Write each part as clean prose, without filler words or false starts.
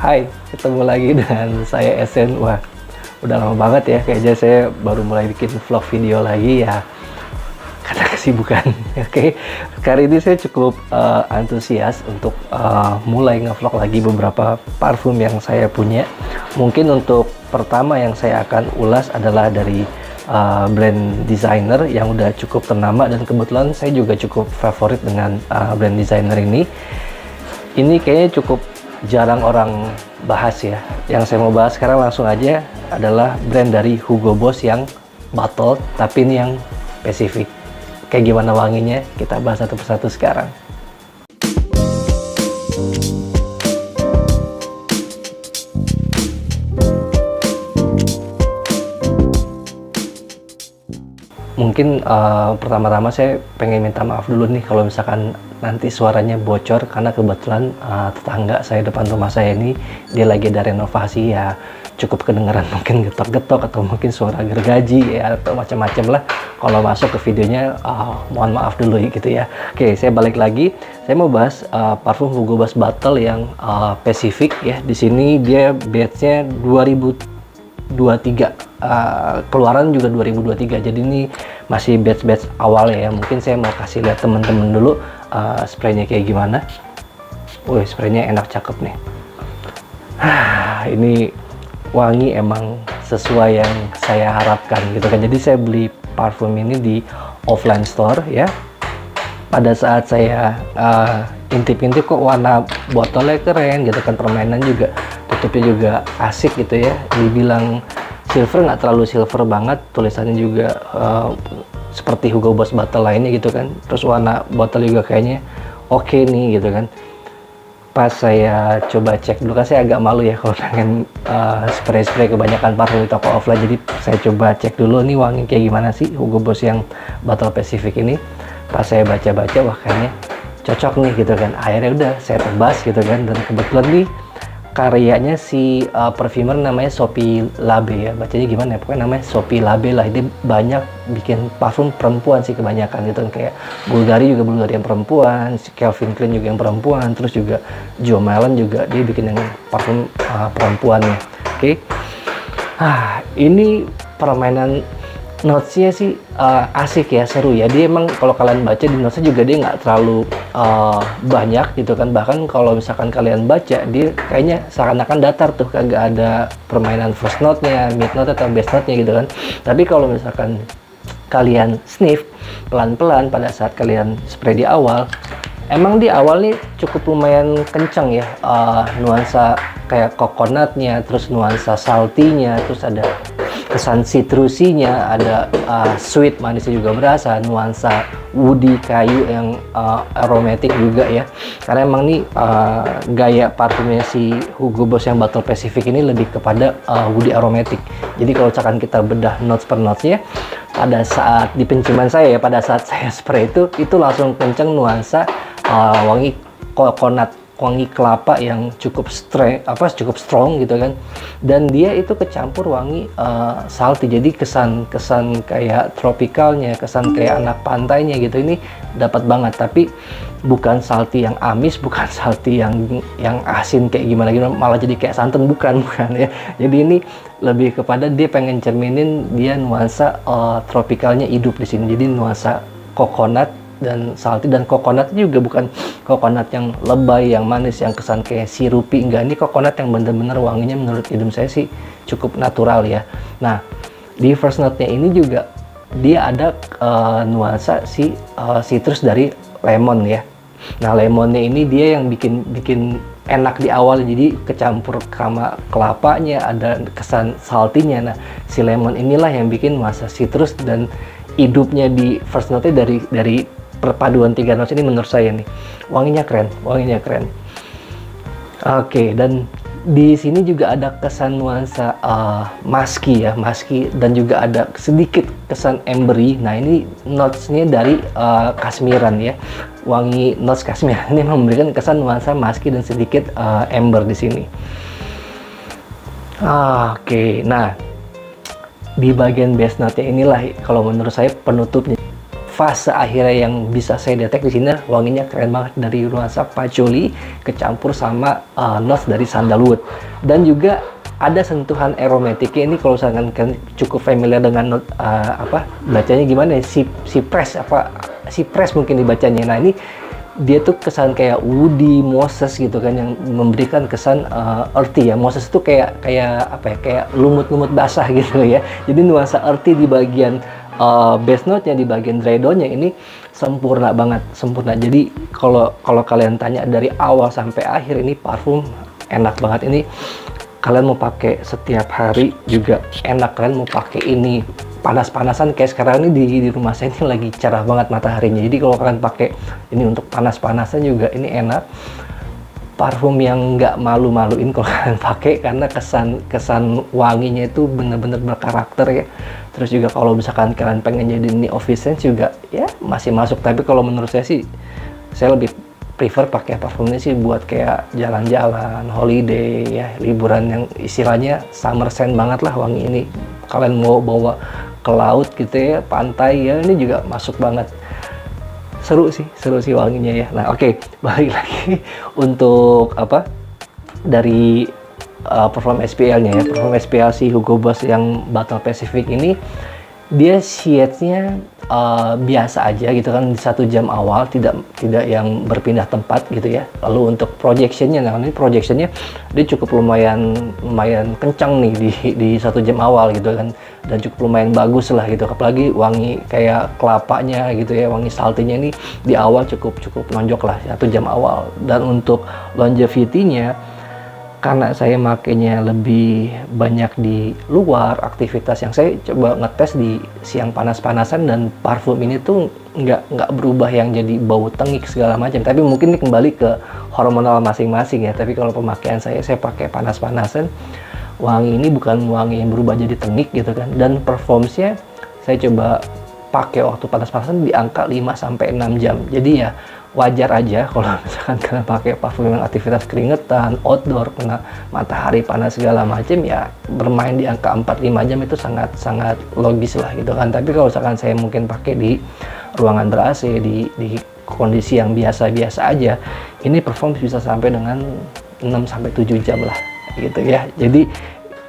Hai, ketemu lagi dengan saya Esen. Wah, udah lama banget ya, kayaknya saya baru mulai bikin vlog video lagi ya, karena kesibukan. Oke, kali ini saya cukup antusias untuk mulai ngevlog lagi beberapa parfum yang saya punya. Mungkin untuk pertama yang saya akan ulas adalah dari brand designer yang udah cukup ternama, dan kebetulan saya juga cukup favorit dengan brand designer ini. Ini kayaknya cukup jarang orang bahas ya. Yang saya mau bahas sekarang langsung aja adalah brand dari Hugo Boss yang bottle, tapi ini yang Pacific. Kayak gimana wanginya, kita bahas satu persatu sekarang. Mungkin pertama-tama saya pengen minta maaf dulu nih kalau misalkan nanti suaranya bocor, karena kebetulan tetangga saya depan rumah saya ini dia lagi ada renovasi ya, cukup kedengeran mungkin getok-getok atau mungkin suara gergaji ya, atau macam-macam lah. Kalau masuk ke videonya mohon maaf dulu gitu ya. Oke, saya balik lagi. Saya mau bahas parfum Hugo Boss Bottle yang Pacific ya. Di sini dia batch-nya 2023, keluaran juga 2023, jadi ini masih batch awal ya. Mungkin saya mau kasih lihat teman-teman dulu spraynya kayak gimana. Wih, spraynya enak, cakep nih. Ini wangi emang sesuai yang saya harapkan gitu kan. Jadi saya beli parfum ini di offline store ya. Pada saat saya intip-intip, kok warna botolnya keren gitu kan, permainan juga, tutupnya juga asik gitu ya. Dibilang silver, nggak terlalu silver banget, tulisannya juga seperti Hugo Boss bottle lainnya gitu kan. Terus warna botol juga kayaknya oke nih gitu kan. Pas saya coba cek dulu, kan saya agak malu ya kalau pengen spray kebanyakan parfum di toko offline, jadi saya coba cek dulu nih wangi kayak gimana sih Hugo Boss yang bottle Pacific ini. Pas saya baca-baca, wah kayaknya cocok nih gitu kan. Akhirnya udah saya tebas gitu kan, dan kebetulan nih karyanya si perfumer namanya Sophie Labe ya, bacanya gimana ya, pokoknya namanya Sophie Labe lah. Dia banyak bikin parfum perempuan sih kebanyakan gitu kan, kayak Bulgari juga Bulgari yang perempuan, Calvin Klein juga yang perempuan, terus juga Jo Malone juga dia bikin yang parfum perempuannya. Oke. Ini permainan notes-nya sih asik ya, seru ya. Dia emang kalau kalian baca di notes-nya juga dia nggak terlalu banyak gitu kan. Bahkan kalau misalkan kalian baca, dia kayaknya seakan-akan datar tuh, kagak ada permainan first note-nya, mid note atau base note-nya gitu kan. Tapi kalau misalkan kalian sniff pelan-pelan pada saat kalian spray di awal, emang di awal nih cukup lumayan kencang ya, nuansa kayak coconutnya, terus nuansa salty-nya, terus ada kesan citrusinya, ada sweet manisnya juga berasa, nuansa woody kayu yang aromatic juga ya. Karena emang nih gaya parfumnya si Hugo Boss yang Bottle Pacific ini lebih kepada woody aromatic. Jadi kalau misalkan kita bedah notes per notesnya, pada saat di penciuman saya ya, pada saat saya spray itu langsung kenceng nuansa wangi coconut, wangi kelapa yang cukup strong gitu kan, dan dia itu kecampur wangi salty, jadi kesan kayak tropikalnya, kesan kayak anak pantainya gitu, ini dapat banget. Tapi bukan salty yang amis, bukan salty yang asin kayak gimana malah jadi kayak santan, bukan ya. Jadi ini lebih kepada dia pengen cerminin dia nuansa tropikalnya hidup di sini. Jadi nuansa coconut dan salty, dan coconut juga bukan coconut yang lebay, yang manis, yang kesan kayak sirupi, enggak. Ini coconut yang bener-bener wanginya menurut hidung saya sih cukup natural ya. Nah, di first note-nya ini juga dia ada nuansa si citrus dari lemon ya. Nah, lemonnya ini dia yang bikin enak di awal, jadi kecampur sama kelapanya, ada kesan salty-nya. Nah, si lemon inilah yang bikin nuansa citrus dan hidupnya di first note-nya dari perpaduan tiga notes ini. Menurut saya nih wanginya keren. Oke, dan di sini juga ada kesan nuansa musky ya, dan juga ada sedikit kesan ambery. Nah, ini notes-nya dari kasmiran ya. Wangi notes kasmiran ini memberikan kesan nuansa musky dan sedikit amber di sini. Oke, nah di bagian base note-nya inilah kalau menurut saya penutupnya. fase akhirnya yang bisa saya detek di sini, wanginya keren banget dari nuansa patchouli kecampur sama notes dari sandalwood, dan juga ada sentuhan aromatiknya. Ini kalau misalkan kan cukup familiar dengan bacanya gimana ya, cypress mungkin dibacanya. Nah, ini dia tuh kesan kayak woody, mosses gitu kan, yang memberikan kesan earthy ya. Mosses itu kayak kayak lumut-lumut basah gitu ya. Jadi nuansa earthy di bagian base note-nya, di bagian dry down-nya ini sempurna banget, sempurna. Jadi kalau kalian tanya dari awal sampai akhir, ini parfum enak banget. Ini kalian mau pakai setiap hari juga enak. Kalian mau pakai ini panas-panasan kayak sekarang ini di rumah saya ini lagi cerah banget mataharinya. Jadi kalau kalian pakai ini untuk panas-panasan juga ini enak. Parfum yang nggak malu-maluin kalau kalian pakai, karena kesan wanginya itu bener-bener berkarakter ya. Terus juga kalau misalkan kalian pengen jadi ini office scent juga ya masih masuk. Tapi kalau menurut saya sih, saya lebih prefer pakai parfum ini sih buat kayak jalan-jalan, holiday ya, liburan yang istilahnya summer scent banget lah wangi ini. Kalian mau bawa ke laut gitu ya, pantai ya, ini juga masuk banget. Seru sih wanginya ya. Nah, oke, balik lagi untuk dari perform SPL-nya ya. Perform SPL si Hugo Boss yang Battle Pacific ini, dia shades-nya biasa aja gitu kan, di 1 jam awal, tidak yang berpindah tempat gitu ya. Lalu untuk projection-nya, nah ini projection-nya dia cukup lumayan kencang nih di 1 jam awal gitu kan, dan cukup lumayan bagus lah gitu. Apalagi wangi kayak kelapanya gitu ya, wangi saltinya ini di awal cukup nonjok lah 1 jam awal. Dan untuk longevity-nya, karena saya makainya lebih banyak di luar aktivitas, yang saya coba ngetes di siang panas-panasan, dan parfum ini tuh nggak berubah yang jadi bau tengik segala macam. Tapi mungkin ini kembali ke hormonal masing-masing ya. Tapi kalau pemakaian saya pakai panas-panasan, wangi ini bukan wangi yang berubah jadi tengik gitu kan. Dan performance-nya saya coba pakai waktu panas-panasan di angka 5-6 jam. Jadi ya wajar aja kalau misalkan kalian pakai parfum yang aktivitas keringetan, outdoor, kena matahari panas segala macam, ya bermain di angka 4-5 jam itu sangat logis lah gitu kan. Tapi kalau misalkan saya mungkin pakai di ruangan ber-AC, di kondisi yang biasa-biasa aja, ini perform bisa sampai dengan 6-7 jam lah gitu ya. Jadi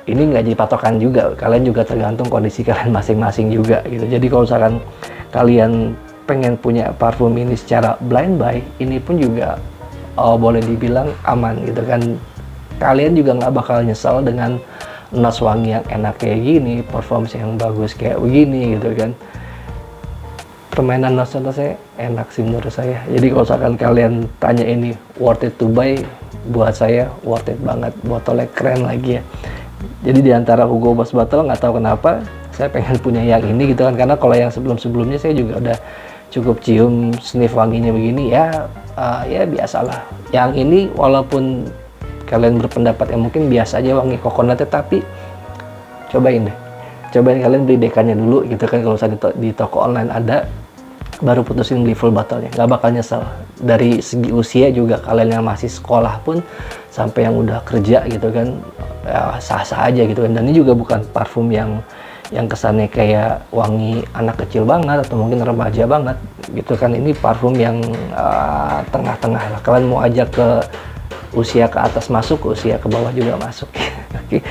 ini nggak jadi patokan juga, kalian juga tergantung kondisi kalian masing-masing juga gitu. Jadi kalau misalkan kalian pengen punya parfum ini secara blind buy, ini pun juga boleh dibilang aman gitu kan. Kalian juga nggak bakal nyesel dengan notes wangi yang enak kayak gini, performance yang bagus kayak begini gitu kan. Permainan notes-nya enak sih menurut saya. Jadi kalau misalkan kalian tanya ini worth it to buy, buat saya worth it banget. Botolnya keren lagi ya. Jadi di antara Hugo Boss Bottle, nggak tahu kenapa saya pengen punya yang ini gitu kan. Karena kalau yang sebelum-sebelumnya saya juga udah cukup cium sniff wanginya begini ya, ya biasalah. Yang ini walaupun kalian berpendapat yang mungkin biasa aja wangi coconutnya, tapi cobain kalian beli dekannya dulu gitu kan. Kalau misalnya di toko online ada, baru putusin beli full botolnya, nggak bakal nyesel. Dari segi usia juga, kalian yang masih sekolah pun sampai yang udah kerja gitu kan, ya sah-sah aja gitu kan. Dan ini juga bukan parfum yang kesannya kayak wangi anak kecil banget atau mungkin remaja banget gitu kan. Ini parfum yang tengah-tengah lah. Kalian mau ajak ke usia ke atas masuk, usia ke bawah juga masuk. Oke,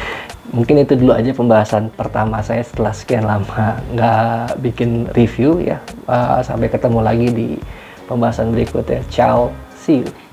mungkin itu dulu aja pembahasan pertama saya setelah sekian lama nggak bikin review ya. Sampai ketemu lagi di pembahasan berikutnya. Ciao, see you.